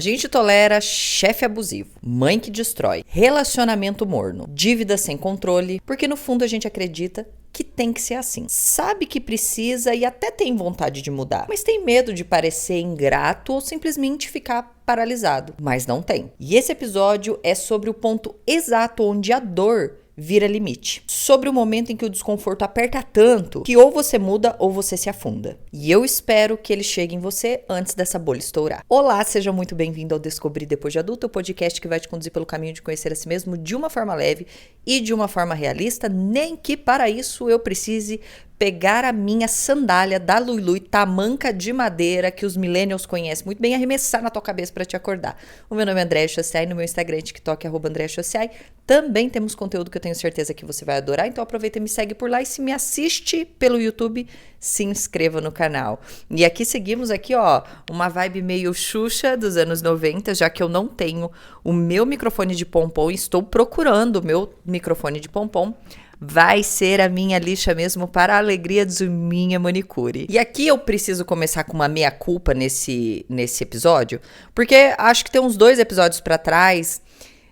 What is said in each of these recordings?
gente tolera chefe abusivo, mãe que destrói, relacionamento morno, dívida sem controle, porque no fundo a gente acredita que tem que ser assim. Sabe que precisa e até tem vontade de mudar, mas tem medo de parecer ingrato ou simplesmente ficar paralisado. Mas não tem. E esse episódio é sobre o ponto exato onde a dor vira limite. Sobre o momento em que o desconforto aperta tanto que ou você muda ou você se afunda. E eu espero que ele chegue em você antes dessa bolha estourar. Olá, seja muito bem-vindo ao Descobrir Depois de Adulto, o podcast que vai te conduzir pelo caminho de conhecer a si mesmo de uma forma leve e de uma forma realista, nem que para isso eu precise pegar a minha sandália da Lui tamanca de madeira que os millennials conhecem muito bem e arremessar na tua cabeça para te acordar. O meu nome é Andréa Chociai, no meu Instagram e TikTok é @AndréaChociai. Também temos conteúdo que eu tenho certeza que você vai adorar, então aproveita e me segue por lá e se me assiste pelo YouTube, se inscreva no canal. E aqui seguimos uma vibe meio Xuxa dos anos 90, já que eu não tenho o meu microfone de pompom e estou procurando o meu microfone de pompom. Vai ser a minha lixa mesmo para a alegria de minha manicure. E aqui eu preciso começar com uma meia-culpa nesse episódio, porque acho que tem uns 2 episódios para trás,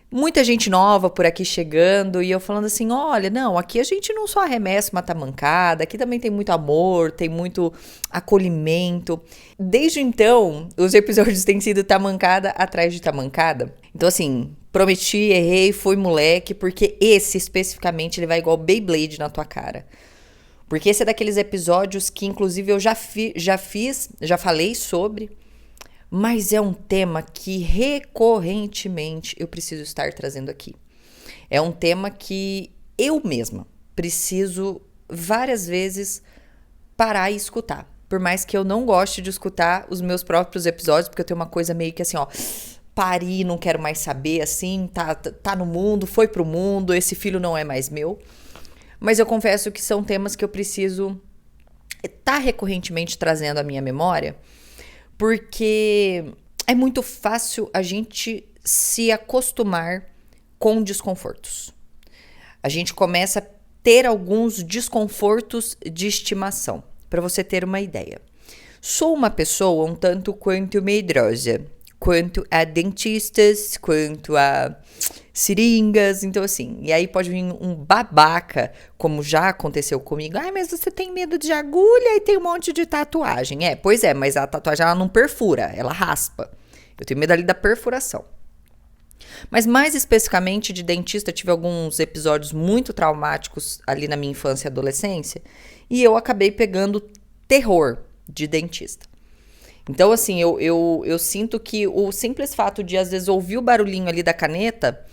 muita gente nova por aqui chegando e eu falando assim, olha, não, aqui a gente não só arremessa uma tamancada, aqui também tem muito amor, tem muito acolhimento. Desde então, os episódios têm sido tamancada atrás de tamancada. Então assim, prometi, errei, fui moleque, porque esse especificamente ele vai igual Beyblade na tua cara. Porque esse é daqueles episódios que inclusive eu já falei sobre, mas é um tema que recorrentemente eu preciso estar trazendo aqui. É um tema que eu mesma preciso várias vezes parar e escutar. Por mais que eu não goste de escutar os meus próprios episódios, porque eu tenho uma coisa meio que assim, pari, não quero mais saber, assim, tá no mundo, foi pro mundo, esse filho não é mais meu. Mas eu confesso que são temas que eu preciso estar recorrentemente trazendo à minha memória, porque é muito fácil a gente se acostumar com desconfortos. A gente começa a ter alguns desconfortos de estimação, para você ter uma ideia. Sou uma pessoa um tanto quanto medrosa, quanto a dentistas, quanto a seringas, então assim, e aí pode vir um babaca, como já aconteceu comigo, mas você tem medo de agulha e tem um monte de tatuagem. Pois é, mas a tatuagem ela não perfura, ela raspa. Eu tenho medo ali da perfuração. Mas mais especificamente de dentista, tive alguns episódios muito traumáticos ali na minha infância e adolescência, e eu acabei pegando terror de dentista. Então, assim, eu sinto que o simples fato de, às vezes, ouvir o barulhinho ali da caneta,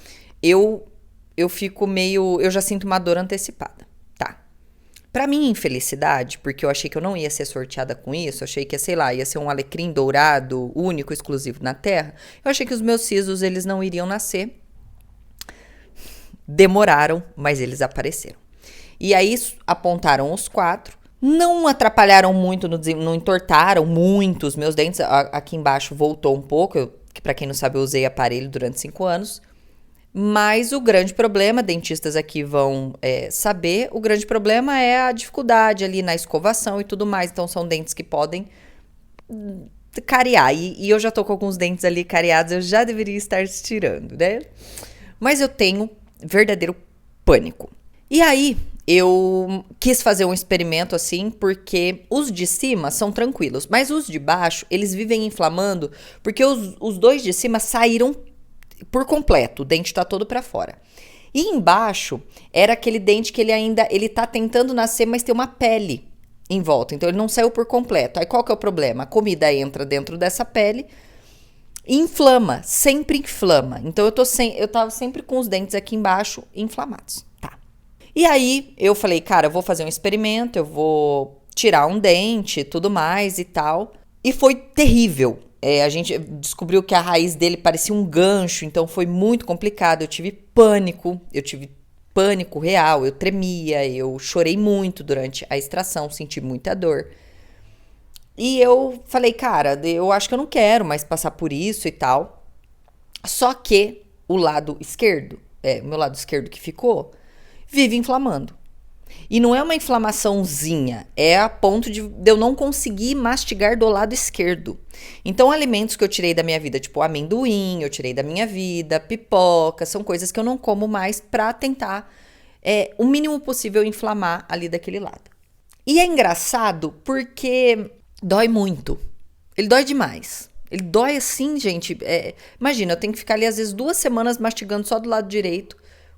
eu fico meio... Eu já sinto uma dor antecipada, tá? Pra minha infelicidade, porque eu achei que eu não ia ser sorteada com isso, achei que, ia ser um alecrim dourado, único, exclusivo na Terra, eu achei que os meus sisos, eles não iriam nascer. Demoraram, mas eles apareceram. E aí, apontaram os 4, não atrapalharam muito, não entortaram muito os meus dentes. Aqui embaixo voltou um pouco, que pra quem não sabe eu usei aparelho durante 5 anos. Mas o grande problema, dentistas aqui vão saber, o grande problema é a dificuldade ali na escovação e tudo mais. Então são dentes que podem cariar. E eu já tô com alguns dentes ali cariados, eu já deveria estar tirando, né? Mas eu tenho verdadeiro pânico. E aí, eu quis fazer um experimento assim, porque os de cima são tranquilos, mas os de baixo, eles vivem inflamando, porque os 2 de cima saíram por completo, o dente tá todo pra fora. E embaixo, era aquele dente que ele tá tentando nascer, mas tem uma pele em volta, então ele não saiu por completo. Aí qual que é o problema? A comida entra dentro dessa pele e inflama, sempre inflama. Então eu tava sempre com os dentes aqui embaixo inflamados. E aí, eu falei, cara, eu vou fazer um experimento, eu vou tirar um dente e tudo mais e tal. E foi terrível. A gente descobriu que a raiz dele parecia um gancho, então foi muito complicado. Eu tive pânico real, eu tremia, eu chorei muito durante a extração, senti muita dor. E eu falei, cara, eu acho que eu não quero mais passar por isso e tal. Só que o lado esquerdo, o meu lado esquerdo que ficou, vive inflamando. E não é uma inflamaçãozinha, é a ponto de eu não conseguir mastigar do lado esquerdo. Então, alimentos que eu tirei da minha vida, tipo amendoim, eu tirei da minha vida, pipoca, são coisas que eu não como mais pra tentar o mínimo possível inflamar ali daquele lado. E é engraçado porque dói muito. Ele dói demais. Ele dói assim, gente. Imagina, eu tenho que ficar ali às vezes 2 semanas mastigando só do lado direito,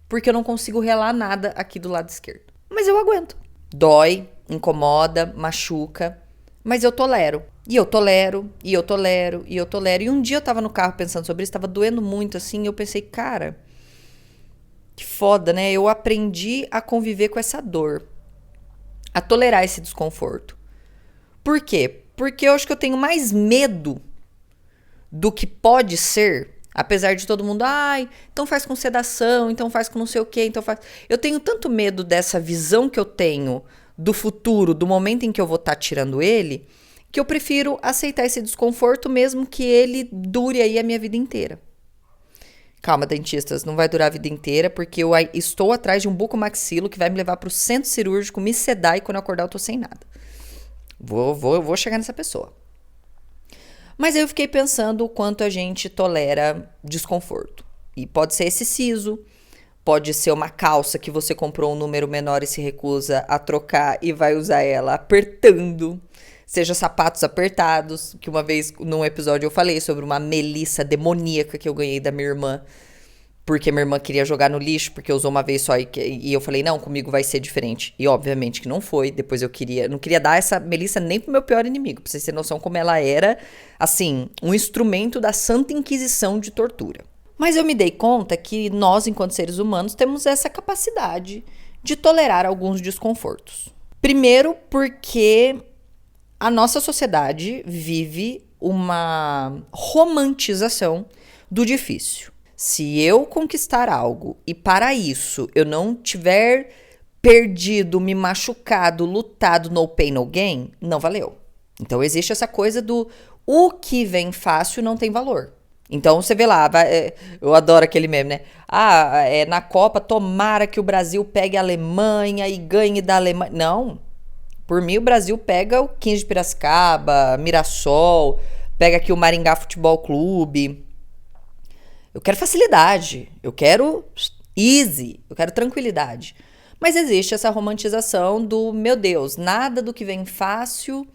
porque eu não consigo relar nada aqui do lado esquerdo. Mas eu aguento. Dói, incomoda, machuca, mas eu tolero. E eu tolero, e eu tolero, e eu tolero. E um dia eu tava no carro pensando sobre isso, tava doendo muito assim, e eu pensei, cara, que foda, né? Eu aprendi a conviver com essa dor, a tolerar esse desconforto. Por quê? Porque eu acho que eu tenho mais medo do que pode ser, apesar de todo mundo, então faz com sedação, então faz com não sei o quê, então faz. Eu tenho tanto medo dessa visão que eu tenho do futuro, do momento em que eu vou estar tirando ele, que eu prefiro aceitar esse desconforto mesmo que ele dure aí a minha vida inteira. Calma, dentistas, não vai durar a vida inteira, porque eu estou atrás de um bucomaxilo que vai me levar para o centro cirúrgico, me sedar e quando eu acordar eu tô sem nada. Vou chegar nessa pessoa. Mas aí eu fiquei pensando o quanto a gente tolera desconforto. E pode ser esse siso, pode ser uma calça que você comprou um número menor e se recusa a trocar e vai usar ela apertando. Seja sapatos apertados, que uma vez num episódio eu falei sobre uma melissa demoníaca que eu ganhei da minha irmã, porque minha irmã queria jogar no lixo, porque usou uma vez só e eu falei, não, comigo vai ser diferente. E obviamente que não foi. Depois não queria dar essa melissa nem pro meu pior inimigo, pra vocês terem noção como ela era, assim, um instrumento da Santa Inquisição de tortura. Mas eu me dei conta que nós, enquanto seres humanos, temos essa capacidade de tolerar alguns desconfortos. Primeiro, porque a nossa sociedade vive uma romantização do difícil. Se eu conquistar algo e para isso eu não tiver perdido, me machucado, lutado, no pain, no gain, não valeu. Então existe essa coisa do o que vem fácil não tem valor. Então você vê lá, eu adoro aquele meme, né? Na Copa, tomara que o Brasil pegue a Alemanha e ganhe da Alemanha. Não, por mim o Brasil pega o 15 de Piracicaba, Mirassol, pega aqui o Maringá Futebol Clube. Eu quero facilidade, eu quero easy, eu quero tranquilidade. Mas existe essa romantização do, meu Deus, nada do que vem fácil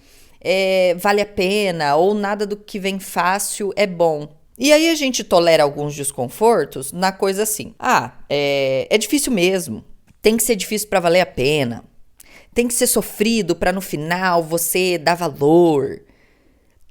vale a pena, ou nada do que vem fácil é bom. E aí a gente tolera alguns desconfortos na coisa assim, é difícil mesmo, tem que ser difícil para valer a pena, tem que ser sofrido para no final você dar valor.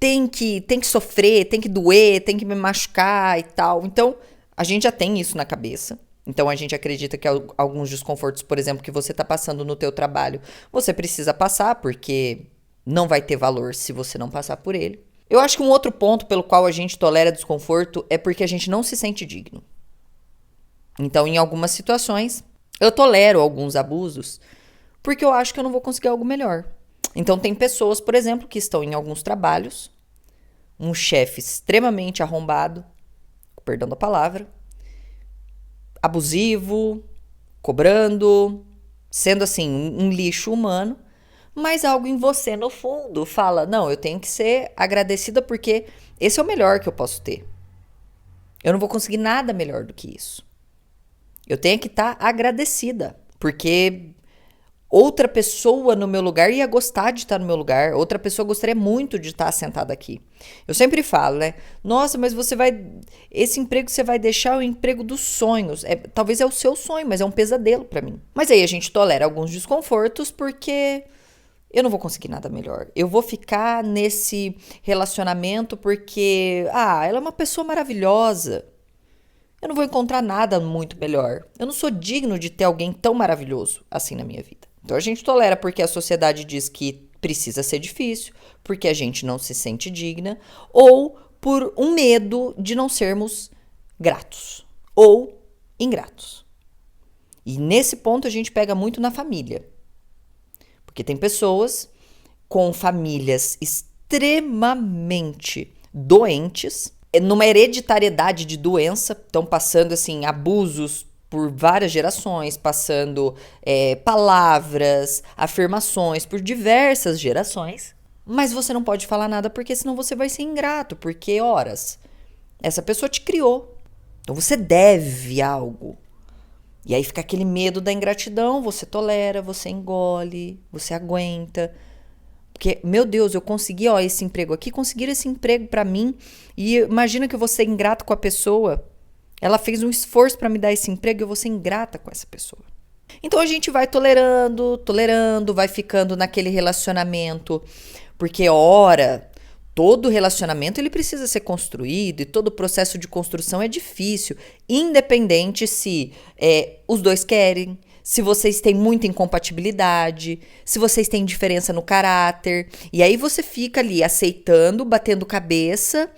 Tem que sofrer, tem que doer, tem que me machucar e tal. Então, a gente já tem isso na cabeça. Então, a gente acredita que alguns desconfortos, por exemplo, que você está passando no teu trabalho, você precisa passar, porque não vai ter valor se você não passar por ele. Eu acho que um outro ponto pelo qual a gente tolera desconforto é porque a gente não se sente digno. Então, em algumas situações, eu tolero alguns abusos porque eu acho que eu não vou conseguir algo melhor. Então, tem pessoas, por exemplo, que estão em alguns trabalhos, um chefe extremamente arrombado, perdão da palavra, abusivo, cobrando, sendo assim, um lixo humano, mas algo em você, no fundo, fala, não, eu tenho que ser agradecida porque esse é o melhor que eu posso ter. Eu não vou conseguir nada melhor do que isso. Eu tenho que estar agradecida, porque outra pessoa no meu lugar ia gostar de estar no meu lugar. Outra pessoa gostaria muito de estar sentada aqui. Eu sempre falo, né? Nossa, mas esse emprego que você vai deixar é o emprego dos sonhos. Talvez é o seu sonho, mas é um pesadelo pra mim. Mas aí a gente tolera alguns desconfortos porque eu não vou conseguir nada melhor. Eu vou ficar nesse relacionamento porque, ela é uma pessoa maravilhosa. Eu não vou encontrar nada muito melhor. Eu não sou digno de ter alguém tão maravilhoso assim na minha vida. Então a gente tolera porque a sociedade diz que precisa ser difícil, porque a gente não se sente digna, ou por um medo de não sermos gratos ou ingratos. E nesse ponto a gente pega muito na família. Porque tem pessoas com famílias extremamente doentes, numa hereditariedade de doença, estão passando assim abusos por várias gerações, passando palavras, afirmações por diversas gerações. Mas você não pode falar nada porque senão você vai ser ingrato, porque, horas, essa pessoa te criou. Então você deve algo. E aí fica aquele medo da ingratidão, você tolera, você engole, você aguenta. Porque, meu Deus, eu consegui esse emprego aqui, conseguiram esse emprego pra mim. E imagina que eu vou ser ingrato com a pessoa. Ela fez um esforço pra me dar esse emprego e eu vou ser ingrata com essa pessoa. Então a gente vai tolerando, vai ficando naquele relacionamento. Porque, ora, todo relacionamento ele precisa ser construído e todo processo de construção é difícil, independente se os dois querem, se vocês têm muita incompatibilidade, se vocês têm diferença no caráter. E aí você fica ali aceitando, batendo cabeça,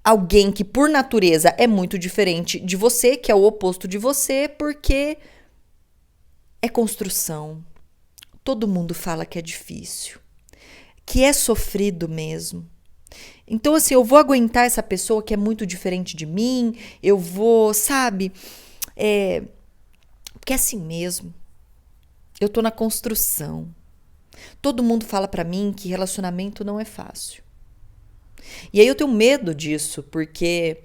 alguém que por natureza é muito diferente de você, que é o oposto de você, porque é construção. Todo mundo fala que é difícil, que é sofrido mesmo. Então, assim, eu vou aguentar essa pessoa que é muito diferente de mim, eu vou, sabe? Porque é assim mesmo. Eu tô na construção. Todo mundo fala pra mim que relacionamento não é fácil. E aí eu tenho medo disso, porque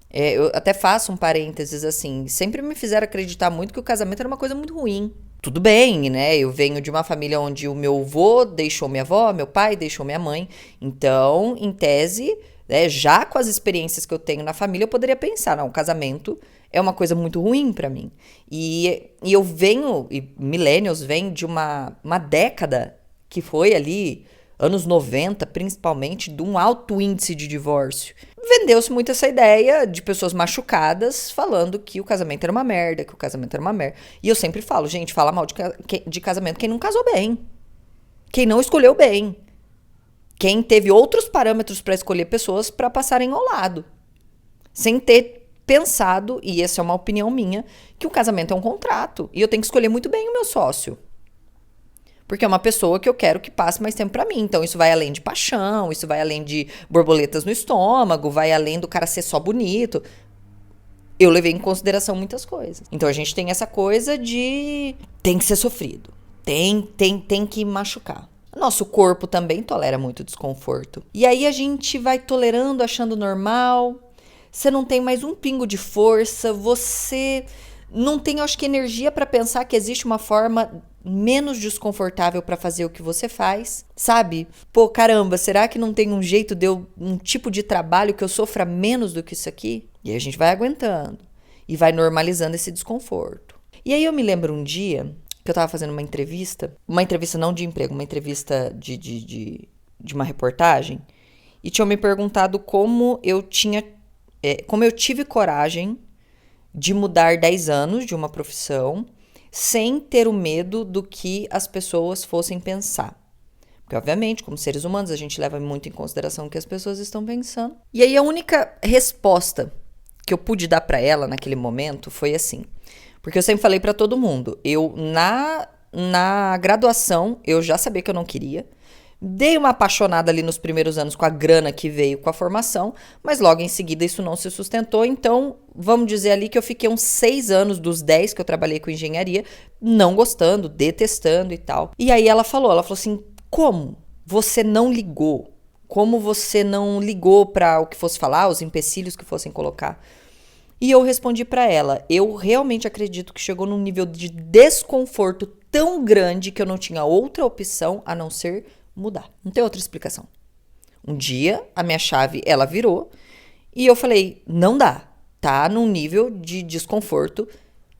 eu até faço um parênteses assim, sempre me fizeram acreditar muito que o casamento era uma coisa muito ruim. Tudo bem, né? Eu venho de uma família onde o meu avô deixou minha avó, meu pai deixou minha mãe. Então, em tese, né, já com as experiências que eu tenho na família, eu poderia pensar, não, o casamento é uma coisa muito ruim pra mim. E eu venho, e millennials vêm de uma década que foi ali, anos 90, principalmente, de um alto índice de divórcio. Vendeu-se muito essa ideia de pessoas machucadas falando que o casamento era uma merda, que o casamento era uma merda. E eu sempre falo, gente, fala mal de casamento quem não casou bem, quem não escolheu bem, quem teve outros parâmetros para escolher pessoas para passarem ao lado, sem ter pensado, e essa é uma opinião minha, que o casamento é um contrato e eu tenho que escolher muito bem o meu sócio. Porque é uma pessoa que eu quero que passe mais tempo pra mim. Então, isso vai além de paixão, isso vai além de borboletas no estômago, vai além do cara ser só bonito. Eu levei em consideração muitas coisas. Então, a gente tem essa coisa de tem que ser sofrido, tem que machucar. Nosso corpo também tolera muito desconforto. E aí a gente vai tolerando, achando normal. Você não tem mais um pingo de força, você não tem, acho que, energia pra pensar que existe uma forma menos desconfortável pra fazer o que você faz, sabe? Pô, caramba, será que não tem um jeito de um tipo de trabalho que eu sofra menos do que isso aqui? E aí a gente vai aguentando e vai normalizando esse desconforto. E aí eu me lembro um dia que eu tava fazendo uma entrevista não de emprego, uma entrevista de uma reportagem, e tinham me perguntado como eu tive coragem de mudar 10 anos de uma profissão sem ter o medo do que as pessoas fossem pensar. Porque, obviamente, como seres humanos, a gente leva muito em consideração o que as pessoas estão pensando. E aí a única resposta que eu pude dar pra ela naquele momento foi assim. Porque eu sempre falei pra todo mundo, eu na graduação, eu já sabia que eu não queria. Dei uma apaixonada ali nos primeiros anos com a grana que veio com a formação, mas logo em seguida isso não se sustentou. Então, vamos dizer ali que eu fiquei uns 6 anos dos 10 que eu trabalhei com engenharia, não gostando, detestando e tal. E aí ela falou assim, como você não ligou? Como você não ligou para o que fosse falar, os empecilhos que fossem colocar? E eu respondi para ela, eu realmente acredito que chegou num nível de desconforto tão grande que eu não tinha outra opção a não ser mudar. Não tem outra explicação. Um dia, a minha chave, ela virou e eu falei, não dá. Tá num nível de desconforto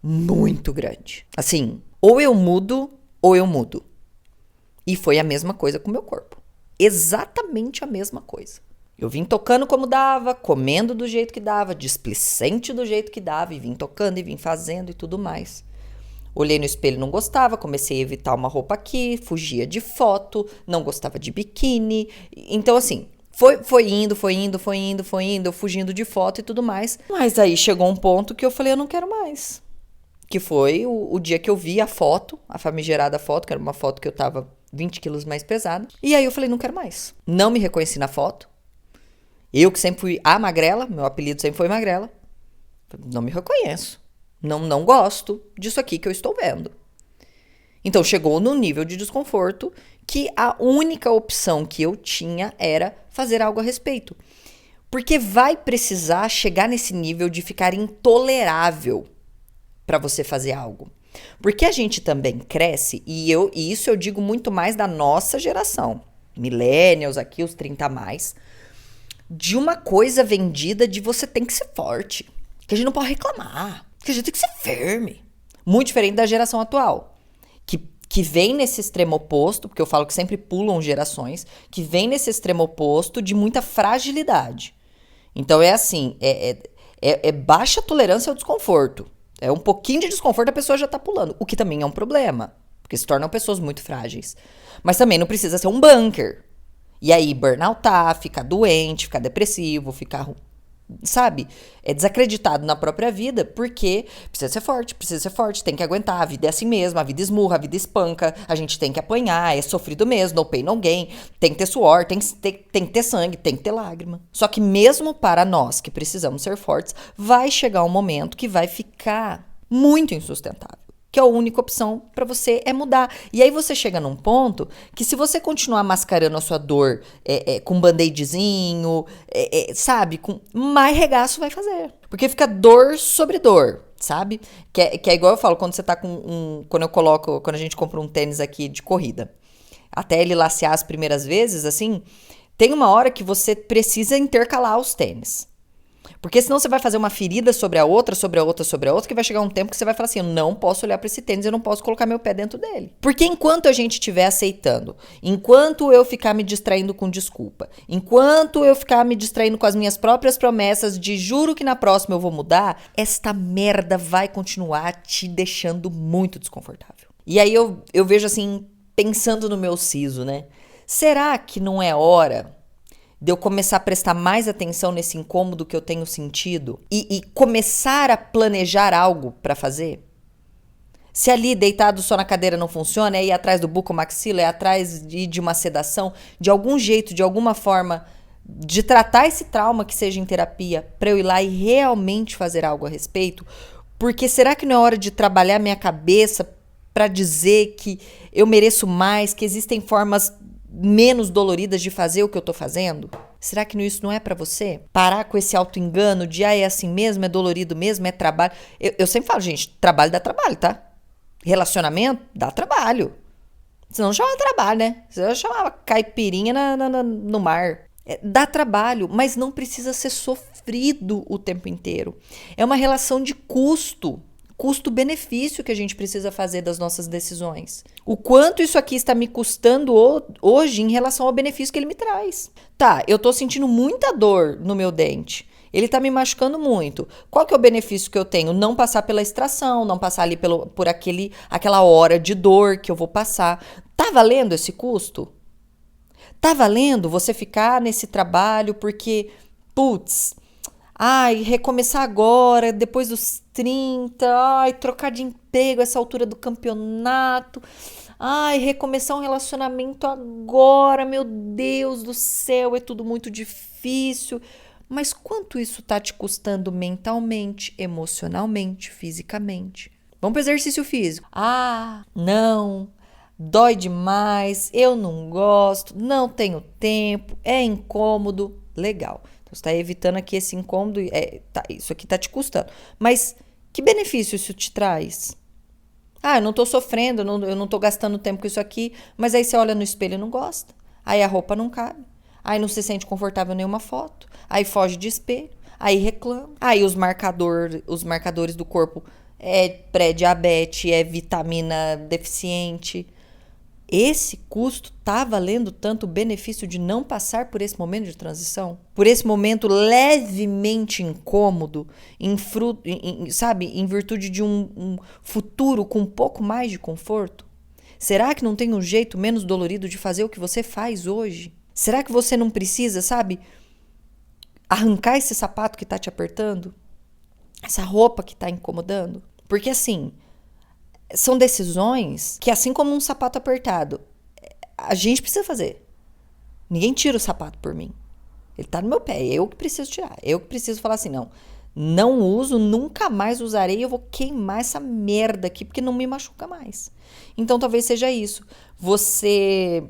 muito grande. Assim, ou eu mudo ou eu mudo. E foi a mesma coisa com o meu corpo. Exatamente a mesma coisa. Eu vim tocando como dava, comendo do jeito que dava, displicente do jeito que dava, e vim tocando e vim fazendo e tudo mais. Olhei no espelho e não gostava, comecei a evitar uma roupa aqui, fugia de foto, não gostava de biquíni. Então, assim, foi indo, eu fugindo de foto e tudo mais. Mas aí chegou um ponto que eu falei, eu não quero mais. Que foi o dia que eu vi a foto, a famigerada foto, que era uma foto que eu tava 20 quilos mais pesada. E aí eu falei, não quero mais. Não me reconheci na foto. Eu que sempre fui a magrela, meu apelido sempre foi magrela. Não me reconheço. Não gosto disso aqui que eu estou vendo. Então chegou no nível de desconforto que a única opção que eu tinha era fazer algo a respeito. Porque vai precisar chegar nesse nível de ficar intolerável para você fazer algo. Porque a gente também cresce, e isso eu digo muito mais da nossa geração, millennials aqui, os 30 a mais, de uma coisa vendida de você tem que ser forte, que a gente não pode reclamar, que a gente tem que ser firme. Muito diferente da geração atual, que vem nesse extremo oposto, porque eu falo que sempre pulam gerações, que vem nesse extremo oposto de muita fragilidade. Então é assim, é baixa tolerância ao desconforto. É um pouquinho de desconforto, a pessoa já tá pulando, o que também é um problema, porque se tornam pessoas muito frágeis. Mas também não precisa ser um bunker. E aí burnoutar, ficar doente, ficar depressivo, ficar, sabe, desacreditado na própria vida, porque precisa ser forte, tem que aguentar, a vida é assim mesmo, a vida esmurra, a vida espanca, a gente tem que apanhar, é sofrido mesmo, no pain, no gain, tem que ter suor, tem que ter sangue, tem que ter lágrima. Só que mesmo para nós que precisamos ser fortes, vai chegar um momento que vai ficar muito insustentável. Que a única opção para você é mudar. E aí você chega num ponto que se você continuar mascarando a sua dor com band-aidzinho, sabe, com mais regaço vai fazer. Porque fica dor sobre dor, sabe? Que é igual eu falo, quando você tá com quando a gente compra um tênis aqui de corrida, até ele lacear as primeiras vezes, assim, tem uma hora que você precisa intercalar os tênis. Porque senão você vai fazer uma ferida sobre a outra, que vai chegar um tempo que você vai falar assim, eu não posso olhar para esse tênis, eu não posso colocar meu pé dentro dele. Porque enquanto a gente estiver aceitando, enquanto eu ficar me distraindo com desculpa, enquanto eu ficar me distraindo com as minhas próprias promessas de juro que na próxima eu vou mudar, esta merda vai continuar te deixando muito desconfortável. E aí eu vejo assim, pensando no meu siso, né? Será que não é hora de eu começar a prestar mais atenção nesse incômodo que eu tenho sentido e começar a planejar algo para fazer? Se ali deitado só na cadeira não funciona, é ir atrás do bucomaxila, é atrás de uma sedação, de algum jeito, de alguma forma, de tratar esse trauma que seja em terapia, para eu ir lá e realmente fazer algo a respeito? Porque será que não é hora de trabalhar minha cabeça para dizer que eu mereço mais, que existem formas menos doloridas de fazer o que eu tô fazendo? Será que isso não é pra você? Parar com esse auto-engano de, é assim mesmo, é dolorido mesmo, é trabalho. Eu sempre falo, gente, trabalho dá trabalho, tá? Relacionamento dá trabalho. Senão não chamava trabalho, né? Você chamava caipirinha no mar. Dá trabalho, mas não precisa ser sofrido o tempo inteiro. É uma relação de custo-benefício que a gente precisa fazer das nossas decisões. O quanto isso aqui está me custando hoje em relação ao benefício que ele me traz. Tá, eu tô sentindo muita dor no meu dente. Ele tá me machucando muito. Qual que é o benefício que eu tenho? Não passar pela extração, não passar ali por aquela hora de dor que eu vou passar. Tá valendo esse custo? Tá valendo você ficar nesse trabalho porque, putz, ai, recomeçar agora, depois dos 30, ai, trocar de emprego essa altura do campeonato, ai, recomeçar um relacionamento agora, meu Deus do céu, é tudo muito difícil. Mas quanto isso tá te custando mentalmente, emocionalmente, fisicamente? Vamos para o exercício físico. Ah, não, dói demais, eu não gosto, não tenho tempo, é incômodo. Legal. Então, você está evitando aqui esse incômodo, isso aqui está te custando. Mas que benefício isso te traz? Ah, eu não estou sofrendo, eu não estou gastando tempo com isso aqui, mas aí você olha no espelho e não gosta. Aí a roupa não cabe. Aí não se sente confortável em nenhuma foto. Aí foge de espelho. Aí reclama. Aí os marcadores do corpo é pré-diabetes, é vitamina deficiente. Esse custo tá valendo tanto o benefício de não passar por esse momento de transição? Por esse momento levemente incômodo, sabe, em virtude de um futuro com um pouco mais de conforto? Será que não tem um jeito menos dolorido de fazer o que você faz hoje? Será que você não precisa, sabe, arrancar esse sapato que tá te apertando? Essa roupa que tá incomodando? Porque assim, são decisões que, assim como um sapato apertado, a gente precisa fazer. Ninguém tira o sapato por mim. Ele tá no meu pé, eu que preciso tirar. Eu que preciso falar assim, não, Não uso, nunca mais usarei, eu vou queimar essa merda aqui porque não me machuca mais. Então talvez seja isso. Você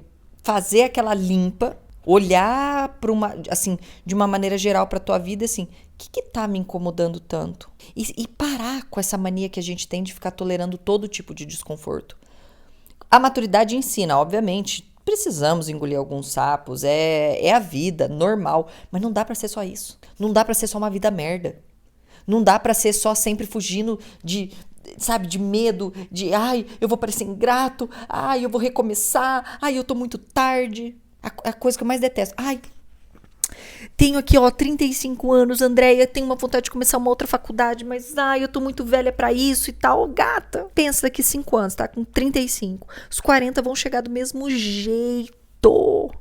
fazer aquela limpa, olhar para uma, assim, de uma maneira geral para tua vida, assim, o que tá me incomodando tanto? E parar com essa mania que a gente tem de ficar tolerando todo tipo de desconforto. A maturidade ensina, obviamente. Precisamos engolir alguns sapos, é a vida, normal. Mas não dá pra ser só isso. Não dá pra ser só uma vida merda. Não dá pra ser só sempre fugindo de, sabe, de medo, de ai, eu vou parecer ingrato, ai, eu vou recomeçar, ai, eu tô muito tarde. A coisa que eu mais detesto. Ai, tenho aqui, ó, 35 anos, Andréia, tenho uma vontade de começar uma outra faculdade, mas, ai, eu tô muito velha pra isso e tal. Gata, pensa daqui 5 anos, tá? Com 35. Os 40 vão chegar do mesmo jeito.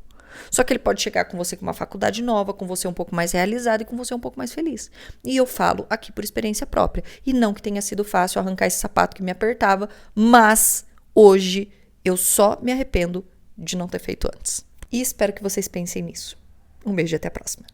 Só que ele pode chegar com você com uma faculdade nova, com você um pouco mais realizado e com você um pouco mais feliz. E eu falo aqui por experiência própria. E não que tenha sido fácil arrancar esse sapato que me apertava, mas hoje eu só me arrependo de não ter feito antes. E espero que vocês pensem nisso. Um beijo e até a próxima.